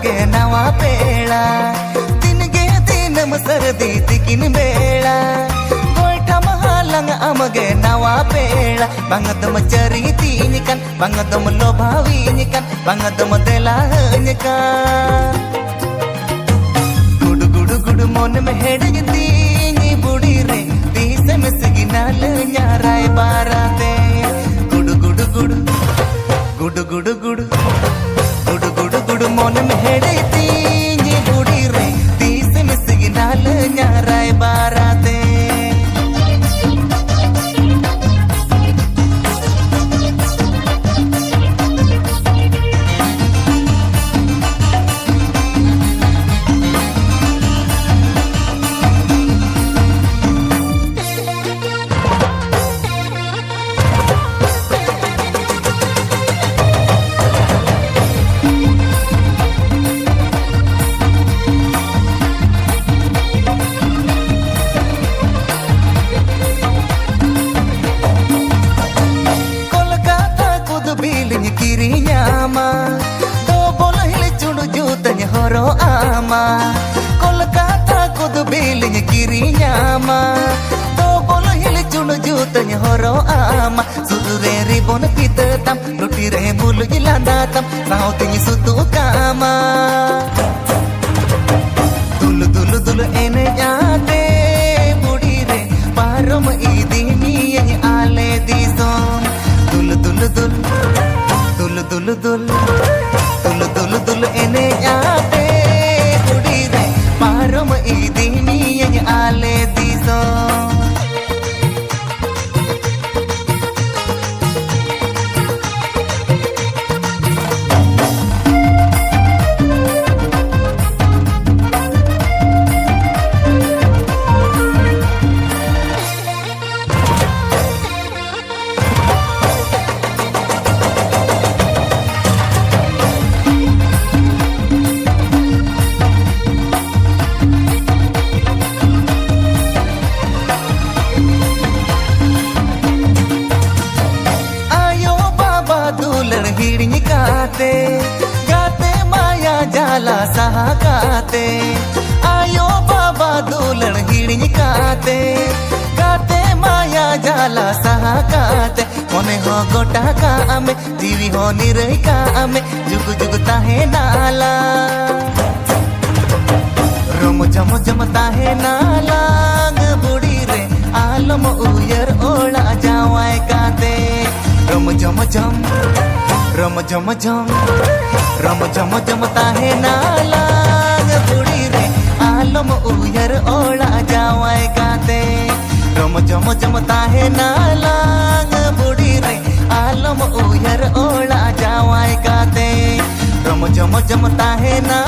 आमगे नवा पेड़ा दिन गे दिन सर्दी तिकिन बेड़ा गोइठा महालंग आमगे नवा पेड़ा बंगदम चरी तीन kan बंगदम लोभावी kan बंगदम देला kan गुड गुड गुड मन में हेड तीनी बुढ़ी रे तीसे में सिग्नल न्याराय बाराते good good good good good good good good good मन में हेड तीनी बुढ़ी रे तीसे में सिग्नल न्याराय बाराते horo ama Kolkata kudu bilinya kirinya ama to bolo hili chunu jutanya horo ama sudure ribon pitetam roti re bulu jilandatam sautingi sutu kama dulu dulu dulu ene jate budi re parom idini yani ale dison dulu dulu dulu dulu dulu dulu dulu dulu dulu ene jate budi re parom idini yani ale dison गाते गाते माया जाला सहा गाते आयो बाबा दुलड़ हिड़िन गाते गाते माया जाला सहा गाते मोने हो गोटा का आमे जीवी हो निरई का आमे जुग जुग ताहे नाला रोम जम जम ताहे नाला बुढ़ी रे आलम उयर ओला जावाए गाते रोम जम जम रम जम जम रम जम जम ताहे नाला बुढ़ी रे आलम उयर ओला जावाए गाते रम जम जम ताहे नाला बुढ़ी रे आलम उयर ओला जावाए गाते रम जम जम ताहे ना